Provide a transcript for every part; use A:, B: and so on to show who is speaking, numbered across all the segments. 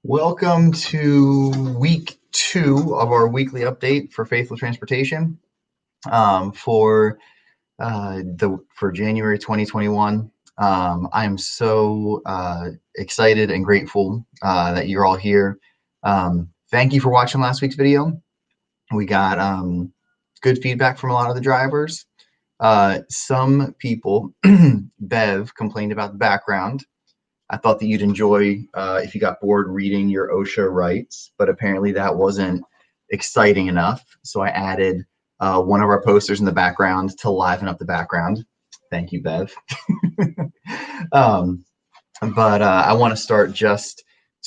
A: Welcome to week 2 of our weekly update for Faithful Transportation for January 2021. I am so excited and grateful that you're all here. Thank you for watching last week's video. We got good feedback from a lot of the drivers. Some people, Bev, complained about the background. I thought that you'd enjoy if you got bored reading your OSHA rights, but apparently that wasn't exciting enough. So I added one of our posters in the background to liven up the background. Thank you, Bev. But I want to start just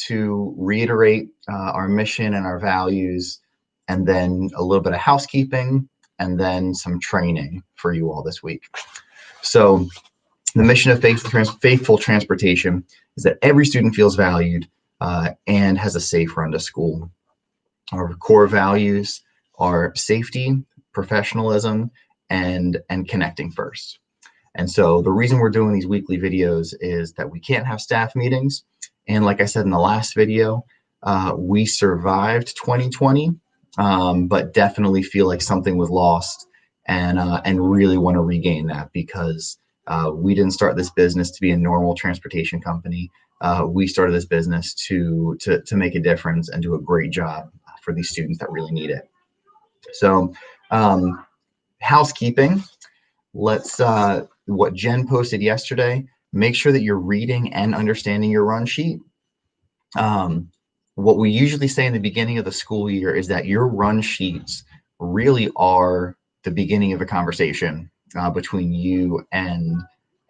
A: to reiterate our mission and our values, and then a little bit of housekeeping, and then some training for you all this week. So the mission of Faithful Transportation is that every student feels valued and has a safe run to school. Our core values are safety, professionalism, and connecting first. And so the reason we're doing these weekly videos is that we can't have staff meetings. And like I said in the last video, we survived 2020, but definitely feel like something was lost and really want to regain that because we didn't start this business to be a normal transportation company. We started this business to make a difference and do a great job for these students that really need it. So housekeeping, let's what Jen posted yesterday, make sure that you're reading and understanding your run sheet. What we usually say in the beginning of the school year is that your run sheets really are the beginning of a conversation between you and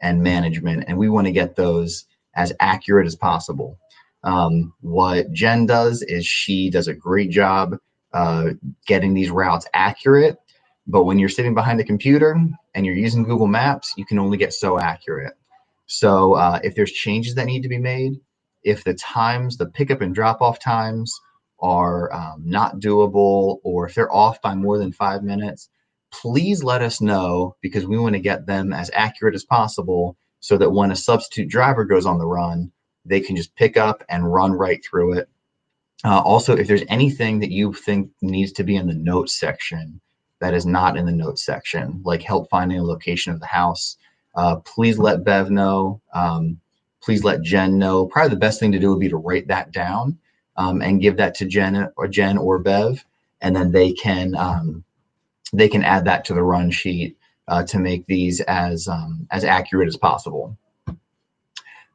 A: management, and we want to get those as accurate as possible. What Jen does is she does a great job getting these routes accurate, but when you're sitting behind a computer and you're using Google Maps, you can only get so accurate. So if there's changes that need to be made, if the times, the pickup and drop off times are not doable, or if they're off by more than 5 minutes, please let us know, because we want to get them as accurate as possible so that when a substitute driver goes on the run, they can just pick up and run right through it. Also, if there's anything that you think needs to be in the notes section that is not in the notes section, like help finding a location of the house, please let Bev know. Please let Jen know. Probably the best thing to do would be to write that down and give that to Jen or Bev, and then they can add that to the run sheet to make these as accurate as possible.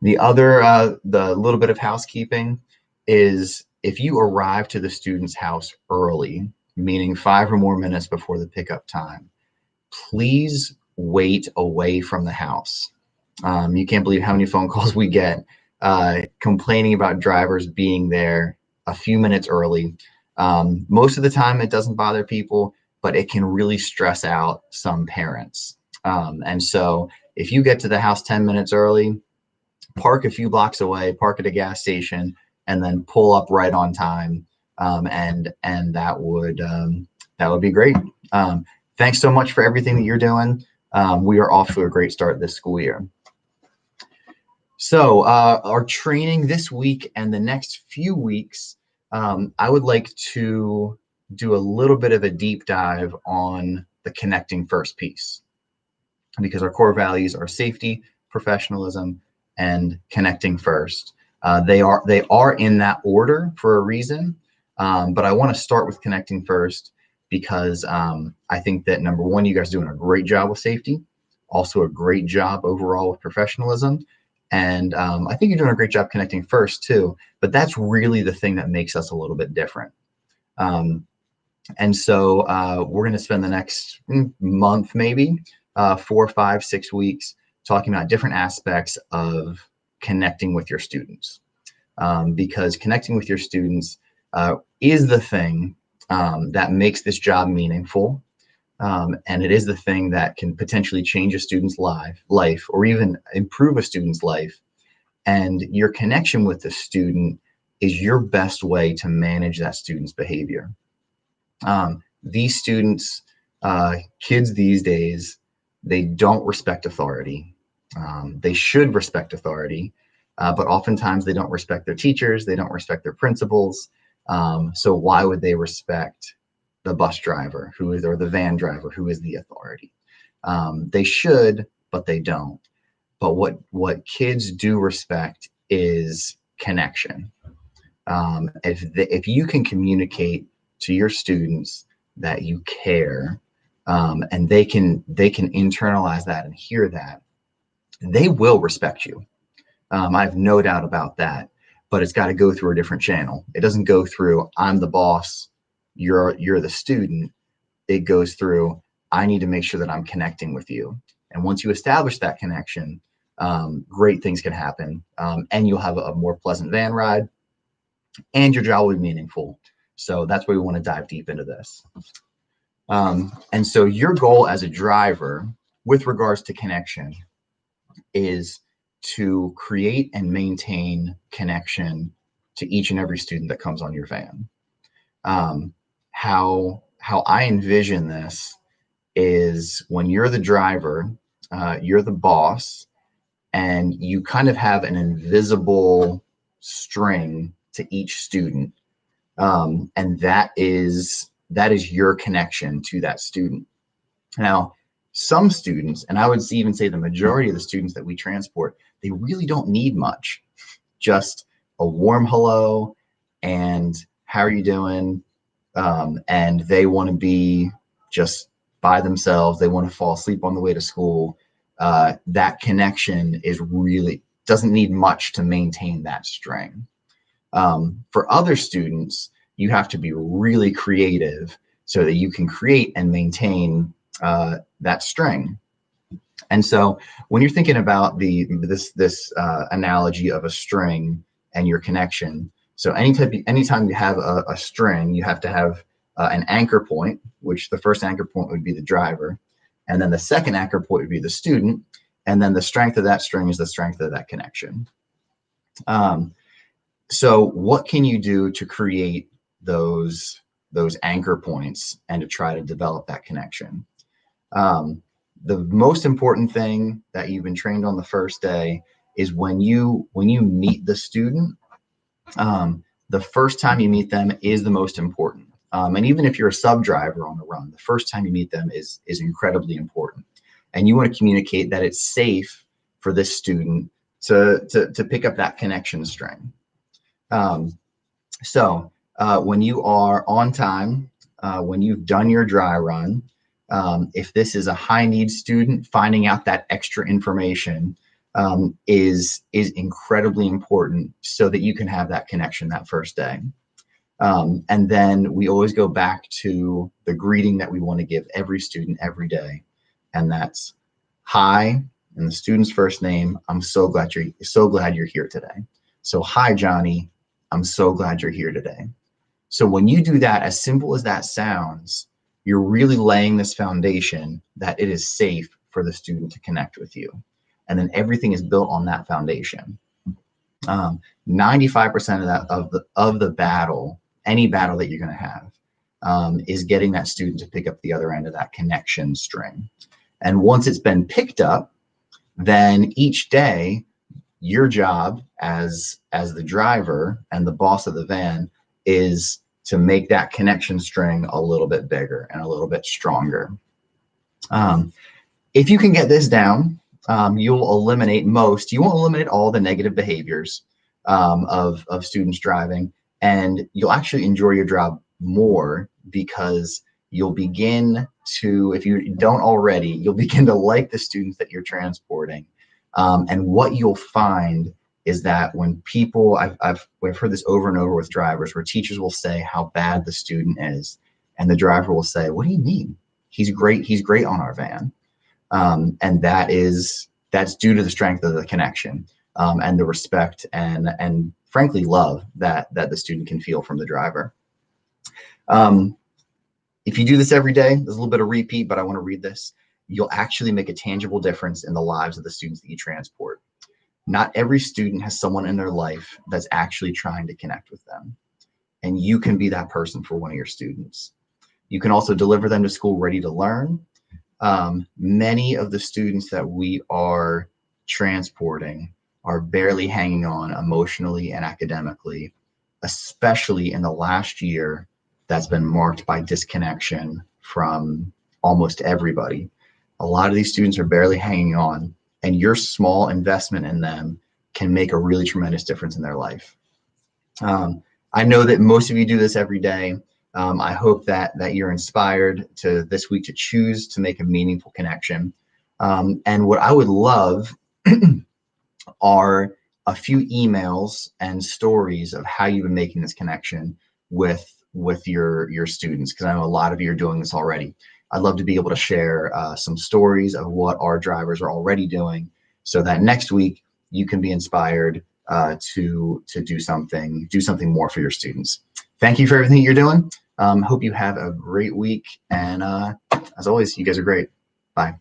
A: The other, the little bit of housekeeping is if you arrive to the student's house early, meaning 5 or more minutes before the pickup time, please wait away from the house. You can't believe how many phone calls we get complaining about drivers being there a few minutes early. Most of the time it doesn't bother people, but it can really stress out some parents. And so if you get to the house 10 minutes early, park a few blocks away, park at a gas station, and then pull up right on time. And that would be great. Thanks so much for everything that you're doing. We are off to a great start this school year. So our training this week and the next few weeks, I would like to do a little bit of a deep dive on the connecting first piece, because our core values are safety, professionalism, and connecting first. They are in that order for a reason, but I want to start with connecting first because I think that number one, you guys are doing a great job with safety, also a great job overall with professionalism. And I think you're doing a great job connecting first too, but that's really the thing that makes us a little bit different. And so we're going to spend the next month, maybe 4, 5, 6 weeks talking about different aspects of connecting with your students, because connecting with your students is the thing that makes this job meaningful. And it is the thing that can potentially change a student's life or even improve a student's life. And your connection with the student is your best way to manage that student's behavior. These students, kids these days, they don't respect authority. They should respect authority. but oftentimes they don't respect their teachers, they don't respect their principals. So why would they respect the bus driver who is, or the van driver who is the authority? They should, but they don't. But what kids do respect is connection. If you can communicate to your students that you care, and they can internalize that and hear that, they will respect you. I have no doubt about that. But it's got to go through a different channel. It doesn't go through I'm the boss, you're the student. It goes through I need to make sure that I'm connecting with you. And once you establish that connection, great things can happen, and you'll have a more pleasant van ride, and your job will be meaningful. So that's why we want to dive deep into this. And so your goal as a driver with regards to connection is to create and maintain connection to each and every student that comes on your van. How I envision this is when you're the driver, you're the boss, and you kind of have an invisible string to each student, and that is your connection to that student. Now, some students, and I would even say the majority of the students that we transport, they really don't need much. Just a warm hello and how are you doing? And they want to be just by themselves. They want to fall asleep on the way to school. That connection is really doesn't need much to maintain that string. For other students, you have to be really creative so that you can create and maintain that string. And so when you're thinking about this analogy of a string and your connection, so anytime you have a string, you have to have an anchor point, which the first anchor point would be the driver, and then the second anchor point would be the student, and then the strength of that string is the strength of that connection. So what can you do to create those anchor points and to try to develop that connection? The most important thing that you've been trained on the first day is when you meet the student, the first time you meet them is the most important. And even if you're a sub driver on the run, the first time you meet them is incredibly important. And you want to communicate that it's safe for this student to pick up that connection string. So when you are on time, when you've done your dry run, if this is a high need student, finding out that extra information is incredibly important so that you can have that connection that first day. And then we always go back to the greeting that we want to give every student every day. And that's hi, and the student's first name. I'm so glad you're here today. So hi, Johnny. I'm so glad you're here today. So when you do that, as simple as that sounds, you're really laying this foundation that it is safe for the student to connect with you. And then everything is built on that foundation. 95% of the battle, any battle that you're going to have, is getting that student to pick up the other end of that connection string. And once it's been picked up, then each day, your job as the driver and the boss of the van is to make that connection string a little bit bigger and a little bit stronger. If you can get this down, you'll eliminate you won't eliminate all the negative behaviors of students driving, and you'll actually enjoy your job more because you'll begin to, if you don't already, you'll begin to like the students that you're transporting. And what you'll find is that when people, I've heard this over and over with drivers, where teachers will say how bad the student is, and the driver will say, "What do you mean? He's great. He's great on our van." And that's due to the strength of the connection, and the respect and frankly love that the student can feel from the driver. If you do this every day, there's a little bit of repeat, but I want to read this. You'll actually make a tangible difference in the lives of the students that you transport. Not every student has someone in their life that's actually trying to connect with them. And you can be that person for one of your students. You can also deliver them to school ready to learn. Many of the students that we are transporting are barely hanging on emotionally and academically, especially in the last year that's been marked by disconnection from almost everybody. A lot of these students are barely hanging on, and your small investment in them can make a really tremendous difference in their life. I know that most of you do this every day. I hope that you're inspired to this week to choose to make a meaningful connection. And what I would love are a few emails and stories of how you've been making this connection with your students, because I know a lot of you are doing this already. I'd love to be able to share some stories of what our drivers are already doing, so that next week you can be inspired to do something more for your students. Thank you for everything you're doing. Hope you have a great week, and as always, you guys are great. Bye.